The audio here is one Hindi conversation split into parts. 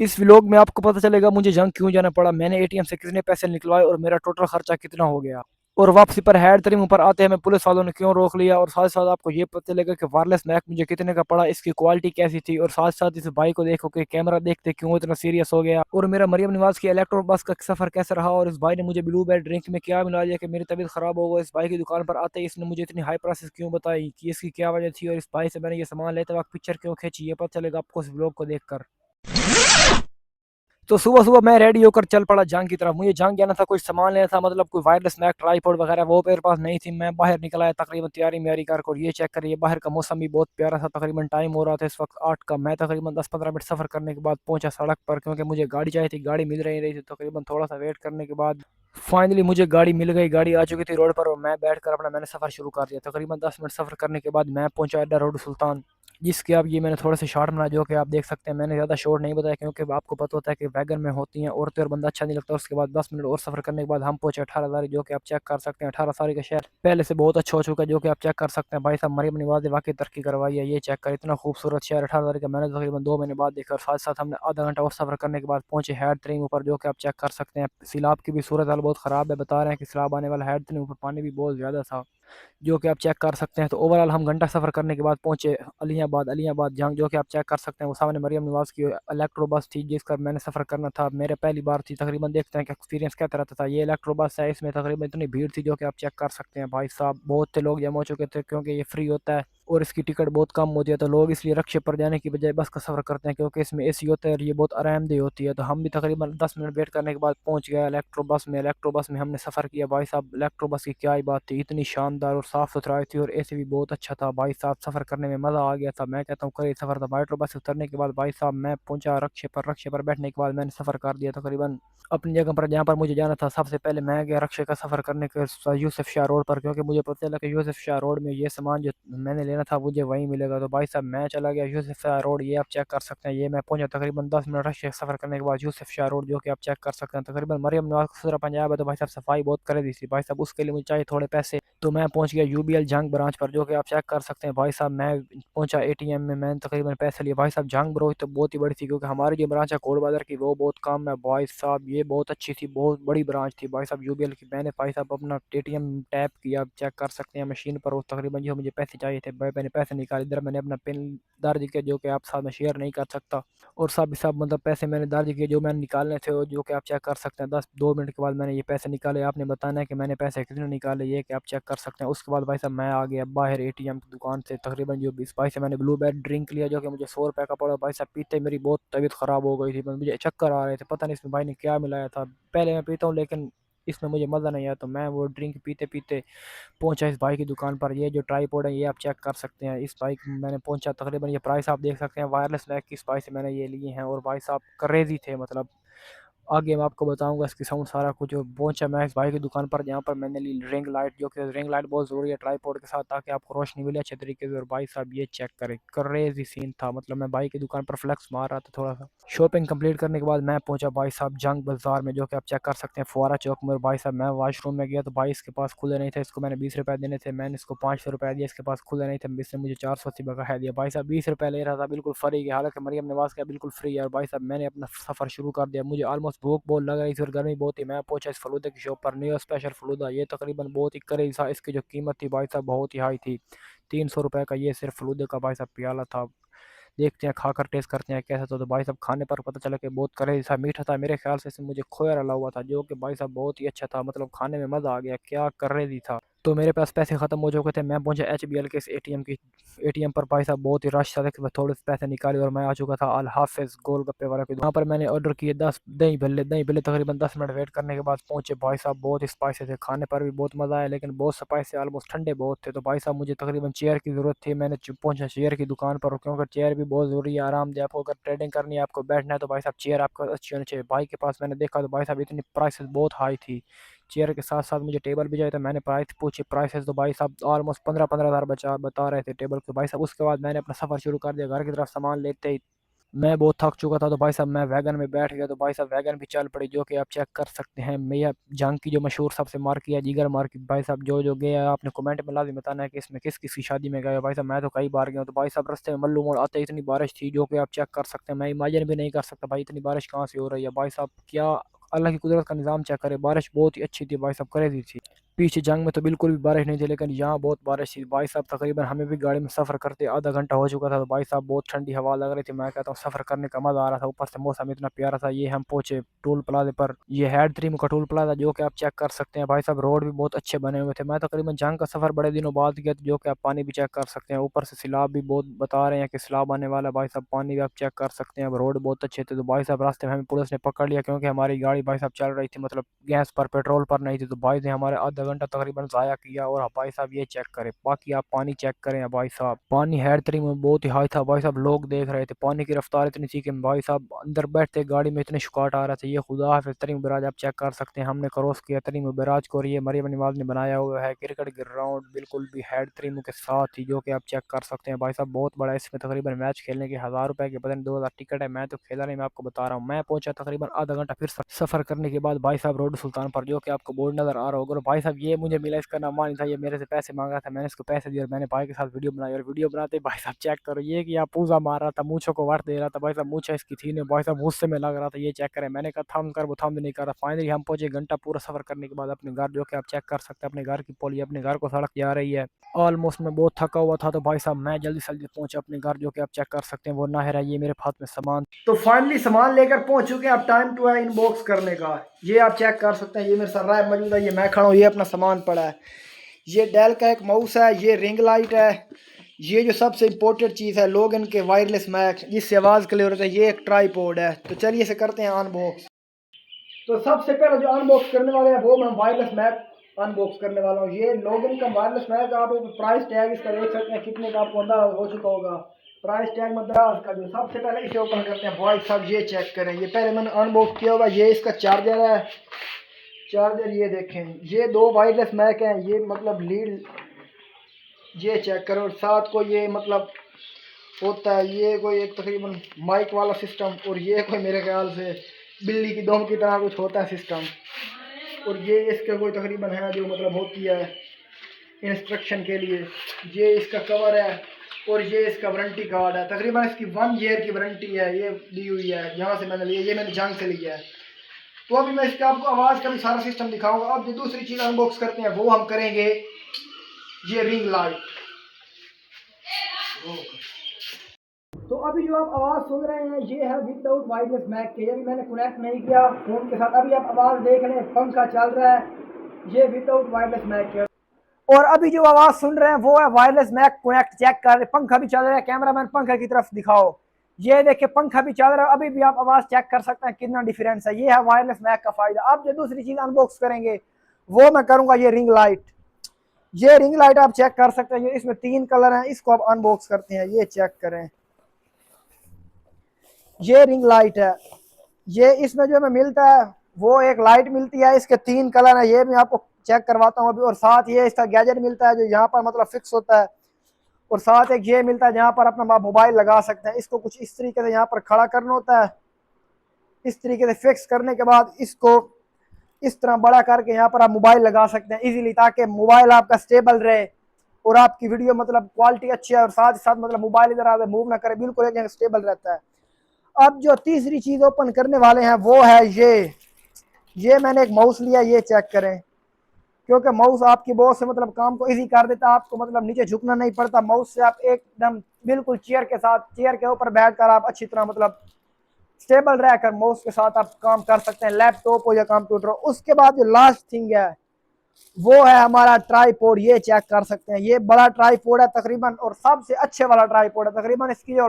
इस व्लॉग में आपको पता चलेगा मुझे जंग क्यों जाना पड़ा, मैंने एटीएम से कितने पैसे निकलवाए और मेरा टोटल खर्चा कितना हो गया। और वापसी पर हैड तरीम ऊपर आते हमें पुलिस वालों ने क्यों रोक लिया, और साथ साथ आपको ये पता चलेगा कि वायरलेस मैक मुझे कितने का पड़ा, इसकी क्वालिटी कैसी थी, और साथ साथ इस बाइक को देखो कि कैमरा देखते क्यों इतना सीरियस हो गया, और मेरा मरियम नवाज की इलेक्ट्रो बस का सफर कैसा रहा, और इस भाई ने मुझे ब्लू बेड ड्रिंक में क्या मिला दिया कि मेरी तबीयत खराब हो गई। इस भाई की दुकान पर आते ही इसने मुझे इतनी हाई प्राइसेस क्यों बताई कि इसकी क्या वजह थी, और इस भाई से मैंने ये सामान लेते वक्त पिक्चर क्यों खींची, ये पता चलेगा आपको इस ब्लॉग को देखकर। तो सुबह सुबह मैं रेडी होकर चल पड़ा जंग की तरफ। मुझे जंग जाना था, कोई सामान लेना था, मतलब कोई वायरलेस मैक ट्राईपॉड वगैरह वो मेरे पास नहीं थी। मैं बाहर निकल आया तकरीबन तैयारी म्यारी कर, और ये चेक करिए बाहर का मौसम भी बहुत प्यारा था। तकरीबन टाइम हो रहा था इस वक्त 8 का। मैं तकरीबन 10-15 मिनट सफर करने के बाद पहुंचा सड़क पर, क्योंकि मुझे गाड़ी चाहिए थी, गाड़ी मिल रही थी। तकरीबन थोड़ा सा वेट करने के बाद फाइनली मुझे गाड़ी मिल गई, गाड़ी आ चुकी थी रोड पर, और मैं बैठ कर अपना मैंने सफर शुरू कर दिया। तकरीबन 10 मिनट सफर करने के बाद मैं पहुंचा अड्डा रोड सुल्तान, जिसके अब ये मैंने थोड़े से शॉर्ट बना, जो कि आप देख सकते हैं। मैंने ज़्यादा शॉर्ट नहीं बताया, क्योंकि आपको पता होता है कि वैगन में होती हैं औरतें और बंदा अच्छा नहीं लगता। उसके बाद 10 मिनट और सफर करने के बाद हम पहुंचे 18 तारीख, जो कि आप चेक कर सकते हैं। 18 तारीख का शहर पहले से बहुत अच्छा हो चुका है, जो कि आप चेक कर सकते हैं। भाई साहब मरियम नवाज ने वाकई तरक्की करवाई है, ये चेक कर, इतना खूबसूरत शहर 18 तारीख का मैंने तकरीबन 2 महीने बाद देखा। और साथ साथ हमने आधा घंटा और सफर करने के बाद पहुंचे हैड तरीन ऊपर, जो कि आप चेक कर सकते हैं। सैलाब की भी सूरत हाल बहुत ख़राब है, बता रहे हैं कि सैलाब आने वाला। हैड तरीन ऊपर पानी भी बहुत ज़्यादा था, जो कि आप चेक कर सकते हैं। तो ओवरऑल हम घंटा सफ़र करने के बाद पहुंचे अलियाबाद। अलियाबाद जंग, जो कि आप चेक कर सकते हैं, वो सामने मरियम नवाज की इलेक्ट्रो बस थी जिसका मैंने सफ़र करना था। मेरे पहली बार थी, तकरीबन देखते हैं कि एक्सपीरियंस क्या रहता था। ये इलेक्ट्रो बस है, इसमें तकरीबन इतनी भीड़ थी, जो कि आप चेक कर सकते हैं। भाई साहब बहुत थे लोग जमा हो चुके थे, क्योंकि ये फ्री होता है और इसकी टिकट बहुत कम होती है। तो लोग इसलिए रक्शे पर जाने की बजाय बस का सफ़र करते हैं, क्योंकि इसमें एसी होता है और ये बहुत आरामदेह होती है। तो हम भी तकरीबन 10 मिनट वेट करने के बाद पहुंच गए इलेक्ट्रो बस में। इलेक्ट्रो बस में हमने सफ़र किया। भाई साहब इलेक्ट्रो बस की क्या ही बात थी, इतनी शानदार और साफ़ सुथराई थी, और एसी भी बहुत अच्छा था। भाई साहब सफ़र करने में मज़ा आ गया था, मैं कहता हूँ कई सफ़र था। मेट्रो बस से उतरने के बाद भाई साहब मैं पहुंचा रक्शे पर। रक्शे पर बैठने के बाद मैंने सफ़र कर दिया तकरीबन अपनी जगह पर, जहाँ पर मुझे जाना था। सबसे पहले मैं गया रक्शे का सफ़र करने के यूसुफ शाह रोड पर, क्योंकि मुझे पता चला कि यूसुफ शाह रोड में ये सामान जो मैंने लेना था मुझे वहीं मिलेगा। तो भाई साहब मैं चला गया यूसुफ शाह रोड, ये आप चेक कर सकते हैं। ये मैं पहुंचा तकरीबन 10 मिनट रक्शे का सफ़र करने के बाद यूसुफ शाह रोड, जो कि आप चेक कर सकते हैं। तकरीबन मरियम नवाज खुसरा पंजाब है, तो भाई साहब सफाई बहुत कर दी थी। भाई साहब उसके लिए मुझे चाहिए थोड़े पैसे, तो मैं पहुंच गया यूबीएल जंग ब्रांच पर, जो कि आप चेक कर सकते हैं। भाई साहब मैं पहुंचा एटीएम में, मैंने तकरीबन पैसे लिए। भाई साहब जंग ब्रोच तो बहुत ही बड़ी थी, क्योंकि हमारी जो ब्रांच है कोट बाजार की वो बहुत कम है। भाई साहब ये बहुत अच्छी थी, बहुत बड़ी ब्रांच थी भाई साहब यूबीएल की। मैंने भाई साहब अपना एटीएम टैप किया, आप चेक कर सकते हैं मशीन पर, वो तकरीबन जो मुझे पैसे चाहिए थे भाई मैंने पैसे निकाले। इधर मैंने अपना पिन दर्ज किया, जो कि आप साथ में शेयर नहीं कर सकता। और सब सब मतलब पैसे मैंने दर्ज किए जो मैंने निकालने थे, और जो कि आप चेक कर सकते हैं। 2 मिनट के बाद मैंने ये पैसे निकाले। आपने बताना है कि मैंने पैसे कितने निकाले, ये कि आप चेक कर सकते हैं। उसके बाद भाई साहब मैं आ गया बाहर एटीएम की दुकान से। तकरीबन जो 20 से मैंने ब्लू बैड ड्रिंक लिया, जो कि मुझे 100 रुपये का पड़ा। भाई साहब पीते मेरी बहुत तबीयत ख़राब हो गई थी, मुझे चक्कर आ रहे थे, पता नहीं इसमें भाई ने क्या मिलाया था। पहले मैं पीता हूँ लेकिन इसमें मुझे मज़ा नहीं आया, तो मैं वो ड्रिंक पीते पीते पहुंचा इस भाई की दुकान पर। ये जो ट्राईपॉड है ये आप चेक कर सकते हैं। इस बाइक में मैंने पहुंचा, तकरीबन ये प्राइस आप देख सकते हैं। वायरलेस बैग की इस बाइक से मैंने ये लिए हैं, और भाई साहब क्रेजी थे मतलब। आगे मैं आपको बताऊंगा इसकी साउंड सारा कुछ। पहुंचा मैं इस भाई की दुकान पर, जहाँ पर मैंने ली रिंग लाइट, जो कि रिंग लाइट बहुत ज़रूरी है ट्राईपॉड के साथ, ताकि आपको रोशनी मिले अच्छे तरीके से। और भाई साहब ये चेक करें, क्रेजी सीन था मतलब। मैं भाई की दुकान पर फ्लेक्स मार रहा था थोड़ा सा। शॉपिंग कंप्लीट करने के बाद मैं पहुंचा भाई साहब जंग बाजार में, जो कि आप चेक कर सकते हैं फुआरा चौक में। और भाई साहब मैं वॉशरूम में गया, तो भाई इसके पास खुले नहीं थे। इसको मैंने 20 रुपये देने थे, मैंने इसको 500 रुपये दिया, इसके पास खुले नहीं थे, इसने मुझे 480 बकाया दिया। भाई साहब 20 रुपये ले रहा था बिल्कुल फ्री के, हालांकि मरियम नवाज का बिल्कुल फ्री है। और भाई साहब मैंने अपना सफ़र शुरू कर दिया। मुझे ऑलमोस्ट भूख बहुत लग रही थी और गर्मी बहुत थी। मैं पहुंचा इस फलूदे की शॉप पर, न्यू स्पेशल फलूदा। ये तकरीबन बहुत ही करीब था, इसकी जो कीमत थी भाई साहब बहुत ही हाई थी। 300 रुपये का ये सिर्फ फलूदे का भाई साहब प्याला था। देखते हैं खाकर टेस्ट करते हैं कैसा था। तो भाई साहब खाने पर पता चला कि बहुत करेजी सा मीठा था। मेरे ख्याल से इसमें मुझे खोया डाला हुआ था, जो कि भाई साहब बहुत ही अच्छा था, मतलब खाने में मज़ा आ गया, क्या करेजी था। तो मेरे पास पैसे ख़त्म हो चुके थे, मैं पहुंचा एचबीएल के इस एटीएम पर। भाई साहब बहुत ही रश था, मैं थोड़े से पैसे निकाले और मैं आ चुका था अल हाफिज़ गोलगप्पे वाला की दुकान। यहाँ पर मैंने ऑर्डर किए 10 दही भल्ले तकरीबन 10 मिनट वेट करने के बाद पहुंचे। भाई साहब बहुत स्पाइसी थे, खाने पर भी बहुत मज़ा आया, लेकिन बहुत स्पाइसी, ऑलमोस्ट ठंडे बहुत थे। तो भाई साहब मुझे तकरीबन चेयर की ज़रूरत थी, मैंने पहुंचा चेयर की दुकान पर, क्योंकि चेयर भी बहुत ज़रूरी है आरामदेह। आपको अगर ट्रेडिंग करनी है, आपको बैठना है, तो भाई साहब चेयर आपको अच्छी होनी चाहिए। भाई के पास मैंने देखा तो भाई साहब इतनी प्राइसेस बहुत हाई थी। चेयर के साथ साथ मुझे टेबल भी चाहिए था। मैंने प्राइस पूछी, प्राइसेस तो भाई साहब ऑलमोस्ट 15-15 हज़ार बचा बता रहे थे टेबल के। भाई साहब उसके बाद मैंने अपना सफ़र शुरू कर दिया घर की तरफ सामान लेते ही। मैं बहुत थक चुका था, तो भाई साहब मैं वैगन में बैठ गया, तो भाई साहब वैगन भी चल पड़ी, जो कि आप चेक कर सकते हैं। मैं जंग की जो मशहूर सबसे मार्की है जिगर मार्की, भाई साहब जो जो गए हैं आपने कमेंट में लाजमी बताना है कि इसमें किस किस की शादी में गए हो। भाई साहब मैं तो कई बार गया हूँ। तो भाई साहब रास्ते में मल्लू मोड़ आते इतनी बारिश थी, जो कि आप चेक कर सकते हैं। मैं इमेजिन भी नहीं कर सकता भाई इतनी बारिश कहाँ से हो रही है। भाई साहब क्या अल्लाह की कुदरत का निज़ाम चेक करे, बारिश बहुत ही अच्छी थी भाई साहब, क्रेजी थी। पीछे जंग में तो बिल्कुल भी बारिश नहीं थी, लेकिन यहाँ बहुत बारिश थी भाई साहब। तकरीबन हमें भी गाड़ी में सफ़र करते आधा घंटा हो चुका था, तो भाई साहब बहुत ठंडी हवा लग रही थी। मैं कहता हूँ सफ़र करने का मज़ा आ रहा था, ऊपर से मौसम इतना प्यारा था। ये हम पहुंचे टोल प्लाजे पर, ये हैड 3 का टोल प्लाजा, जो कि आप चेक कर सकते हैं। भाई साहब रोड भी बहुत अच्छे बने हुए थे। मैं तकरीबन जंग का सफ़र बड़े दिनों बाद गया, जो कि आप पानी भी चेक कर सकते हैं। ऊपर से सैलाब भी बहुत बता रहे हैं कि सैलाब आने वाला है। भाई साहब पानी भी आप चेक कर सकते हैं। अब रोड बहुत अच्छे थे। तो भाई साहब रास्ते में हमें पुलिस ने पकड़ लिया, क्योंकि हमारी गाड़ी भाई साहब चल रही थी, मतलब गैस पर पेट्रोल पर नहीं थी। तो भाई ने हमारे आधा घंटा तकरीबन ज़ाया किया। और भाई साहब ये चेक करें, बाकी आप पानी चेक करें भाई साहब, पानी हेड 3 में बहुत ही हाई था भाई साहब। लोग देख रहे थे, पानी की रफ्तार इतनी थी कि भाई साहब अंदर बैठते गाड़ी में इतने शुकाट आ रहे थे। ये खुदा हाफिज तरीम बराज आप चेक कर सकते हैं। हमने क्रॉस किया तरीम बराज को, और ये मरियम नवाज ने बनाया हुआ है क्रिकेट ग्राउंड, बिल्कुल भी हेड 3 के साथ ही, जो कि आप चेक कर सकते हैं। भाई साहब बहुत बड़ा है, इसमें तकरीबन मैच खेलने के 1000 रुपए के पता नहीं 2000 टिकट है। मैं तो खेला नहीं, मैं आपको बता रहा हूँ। मैं पहुंचा तकरीबन आधा घंटा फिर सफर करने के बाद भाई साहब रोड सुल्तान पर, जो कि आपको बोर्ड नजर आ रहा होगा। और भाई साहब ये मुझे मिला, इसका नाम नहीं था, ये मेरे से पैसे मांगा था। मैंने इसको पैसे दिए और मैंने भाई के साथ वीडियो बनाई। और वीडियो बनाते भाई साहब चेक करो, ये कि आप पूजा मार रहा था, मूछों को वार दे रहा था। भाई साहब मूछा इसकी थी नहीं, भाई साहब मुझसे में लग रहा था। ये चेक करें, मैंने कहा थम कर, वो थम नहीं कर रहा। फाइनली हम पहुंचे घंटा पूरा सफर करने के बाद अपने घर, जो कि आप चेक कर सकते हैं। अपने घर की पोली अपने घर को सड़क जा रही है। ऑलमोस्ट मैं बहुत थका हुआ था, तो भाई साहब मैं जल्दी से जल्दी पहुंचा अपने घर, जो कि आप चेक कर सकते हैं। वो नाहिर है, ये मेरे हाथ में सामान, तो फाइनली सामान लेकर पहुंच चुके हैं। अब टाइम टू है इनबॉक्स करने का। ये आप चेक कर सकते हैं, ये मेरे साथ राय मौजूद है, ये मैं खड़ा हूँ, ये अपना सामान पड़ा है। ये डेल का एक माउस है, ये रिंग लाइट है, ये जो सबसे इम्पोर्टेंट चीज़ है लोगन के वायरलेस मैक, जिससे आवाज़ क्लियर होता है, ये एक ट्राईपॉड है। तो चलिए इसे करते हैं अनबॉक्स। तो सबसे पहले जो अनबॉक्स करने वाले हैं वो मैं वायरलेस मैक अनबॉक्स करने वाला हूँ। ये लोगन का वायरलेस मैक, आप प्राइस टैग इसका देख सकते हैं कितने का, आपको अंदाजा हो चुका होगा। प्राइस टैग मद्रास का जो, सबसे पहले इसे ओपन करते हैं। भाई साहब ये चेक करें, ये पहले मैंने अनबॉक्स किया होगा। ये इसका चार्जर है, चार्जर ये देखें। ये दो वायरलेस मैक हैं, ये मतलब लीड, ये चेक करो। और साथ को ये मतलब होता है, ये कोई एक तकरीबन माइक वाला सिस्टम, और ये कोई मेरे ख्याल से बिल्ली की दम की तरह कुछ होता है सिस्टम। और ये इसका कोई तकरीबन है जो मतलब होती है इंस्ट्रक्शन के लिए। ये इसका कवर है, और ये इसका वारंटी कार्ड है। तकरीबन इसकी 1 ईयर की वारंटी है, ये दी हुई है। यहाँ से मैंने लिया, ये मैंने जंग से लिया है। तो अभी मैं इसका आपको आवाज़ का भी सारा सिस्टम दिखाऊंगा। अब जो दूसरी चीज़ अनबॉक्स करते हैं वो हम करेंगे ये रिंग लाइट। तो अभी जो आप आवाज़ सुन रहे हैं ये है विदाउट वायरलेस मैक के, अभी मैंने कनेक्ट नहीं किया फ़ोन के साथ। अभी आप आवाज़ देख लें, पंखा चल रहा है, ये विदाउट वायरलेस मैक के। और अभी जो आवाज़ सुन रहे हैं वो है वायरलेस मैक कनेक्ट, चेक कर रहे, पंखा भी चल रहा है। कैमरामैन पंखा की तरफ दिखाओ, ये देखिए पंखा भी चल रहा है। अभी भी आप आवाज़ चेक कर सकते हैं कितना डिफरेंस है। ये है वायरलेस मैक का फ़ायदा। अब जो दूसरी चीज़ अनबॉक्स करेंगे वो मैं करूँगा ये रिंग लाइट। ये रिंग लाइट आप चेक कर सकते हैं, इसमें 3 कलर हैं। इसको आप अनबॉक्स करते हैं, ये चेक करें, ये रिंग लाइट है। ये इसमें जो हमें मिलता है वो एक लाइट मिलती है, इसके 3 कलर है। ये मैं आपको चेक करवाता हूँ अभी। और साथ ये इसका गैजेट मिलता है जो यहाँ पर मतलब फिक्स होता है। और साथ एक ये मिलता है जहाँ पर अपना मोबाइल लगा सकते हैं। इसको कुछ इस तरीके से यहाँ पर खड़ा करना होता है, इस तरीके से फिक्स करने के बाद इसको इस तरह बड़ा करके यहाँ पर आप मोबाइल लगा सकते हैं इजीली, ताकि मोबाइल आपका स्टेबल रहे और आपकी वीडियो मतलब क्वालिटी अच्छी है। और साथ ही साथ मतलब मोबाइल इधर आधर मूव ना करे, बिल्कुल एक स्टेबल रहता है। अब जो तीसरी चीज ओपन करने वाले हैं वो है ये मैंने एक माउस लिया, ये चेक करें, क्योंकि माउस आपकी बहुत से मतलब काम को इजी कर देता है। आपको मतलब नीचे झुकना नहीं पड़ता, माउस से आप एकदम बिल्कुल चेयर के साथ, चेयर के ऊपर बैठकर आप अच्छी तरह मतलब स्टेबल रहकर माउस के साथ आप काम कर सकते हैं, लैपटॉप हो या कंप्यूटर हो। उसके बाद जो लास्ट थिंग है वो है हमारा ट्राईपोड, ये चेक कर सकते हैं। ये बड़ा ट्राईपोड है तकरीबन, और सबसे अच्छे वाला ट्राईपोड है। तकरीबन इसकी जो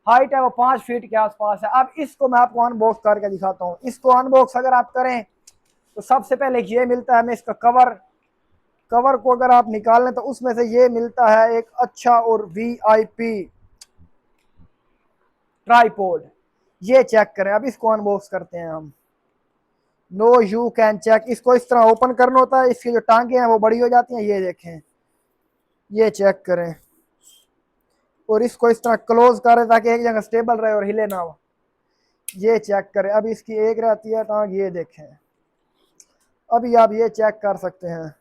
हाइट है वो 5 फीट के आसपास है। अब इसको मैं आपको अनबॉक्स करके दिखाता हूँ। इसको अनबॉक्स अगर आप करें तो सबसे पहले ये मिलता है हमें इसका कवर। कवर को अगर आप निकाल लें तो उसमें से ये मिलता है एक अच्छा और वीआईपी ट्राईपोड, ये चेक करें। अब इसको अनबॉक्स करते हैं हम। नो यू कैन चेक, इसको इस तरह ओपन करना होता है, इसकी जो टांगे हैं वो बड़ी हो जाती हैं, ये देखें, ये चेक करें। और इसको इस तरह क्लोज करें ताकि एक जगह स्टेबल रहे और हिले ना हो। ये चेक करें। अब इसकी एक रहती है टांग, ये देखें। अभी आप ये चेक कर सकते हैं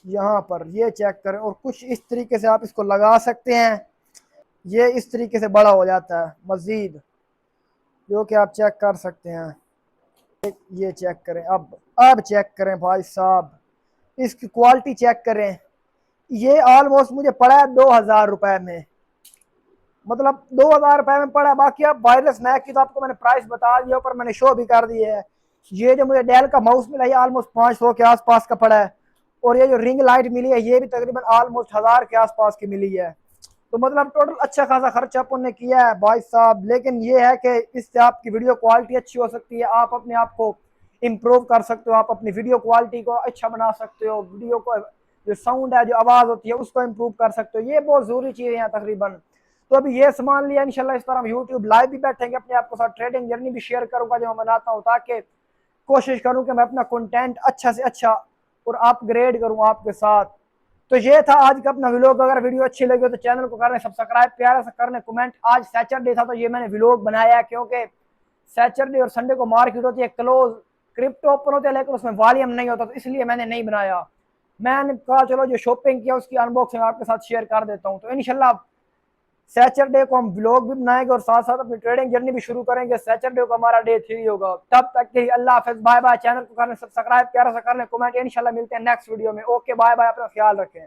यहाँ पर, ये चेक करें। और कुछ इस तरीके से आप इसको लगा सकते हैं, ये इस तरीके से बड़ा हो जाता है मजीद, जो कि आप चेक कर सकते हैं। ये चेक करें। अब चेक करें भाई साहब, इसकी क्वालिटी चेक करें। ये ऑलमोस्ट मुझे पड़ा है 2000 रुपए में, मतलब 2000 रुपए में पड़ा। बाकी अब वायरलेस मैक की तो आपको मैंने प्राइस बता दिया, पर मैंने शो भी कर दी है। ये जो मुझे डेल का माउस मिला, ये ऑलमोस्ट 500 के आसपास का पड़ा है। और ये जो रिंग लाइट मिली है, ये भी तकरीबन ऑलमोस्ट 1000 के आसपास की मिली है। तो मतलब टोटल अच्छा खासा खर्चा अपन ने किया है भाई साहब। लेकिन ये है कि इससे आपकी वीडियो क्वालिटी अच्छी हो सकती है, आप अपने आप को इम्प्रूव कर सकते हो, आप अपनी वीडियो क्वालिटी को अच्छा बना सकते हो, वीडियो को जो साउंड है, जो आवाज़ होती है, उसको इम्प्रूव कर सकते हो। ये बहुत ज़रूरी चीज़ें हैं तकरीबन। तो अभी ये सामान लिया, इंशाल्लाह इस तरह हम यूट्यूब लाइव भी बैठेंगे, अपने आप के साथ ट्रेडिंग जर्नी भी शेयर करूंगा जो मैं बनाता हूँ, ताकि कोशिश करूँ कि मैं अपना कंटेंट अच्छा से अच्छा और अपग्रेड करूँ आपके साथ। तो ये था आज का अपना व्लॉग। अगर वीडियो अच्छी लगी हो तो चैनल को करने सब्सक्राइब, प्यारा सा करने कमेंट। आज सैटरडे था तो ये मैंने व्लॉग बनाया है, क्योंकि सैटरडे और संडे को मार्केट होती है क्लोज, क्रिप्टो ओपन होते हैं, लेकिन उसमें वॉल्यूम नहीं होता, तो इसलिए मैंने नहीं बनाया। मैंने कहा चलो जो शॉपिंग किया उसकी अनबॉक्सिंग आपके साथ शेयर कर देता हूँ। तो इंशाल्लाह सैटरडे को हम व्लॉग भी बनाएंगे और साथ साथ अपनी ट्रेडिंग जर्नी भी शुरू करेंगे। सैटरडे को हमारा डे 3 होगा। तब तक के लिए अल्लाह हाफिज़, बाय बाय। चैनल को करने सब्सक्राइब, प्यारा सा करने कमेंट। इंशाल्लाह मिलते हैं नेक्स्ट वीडियो में। ओके बाय बाय, अपना ख्याल रखें।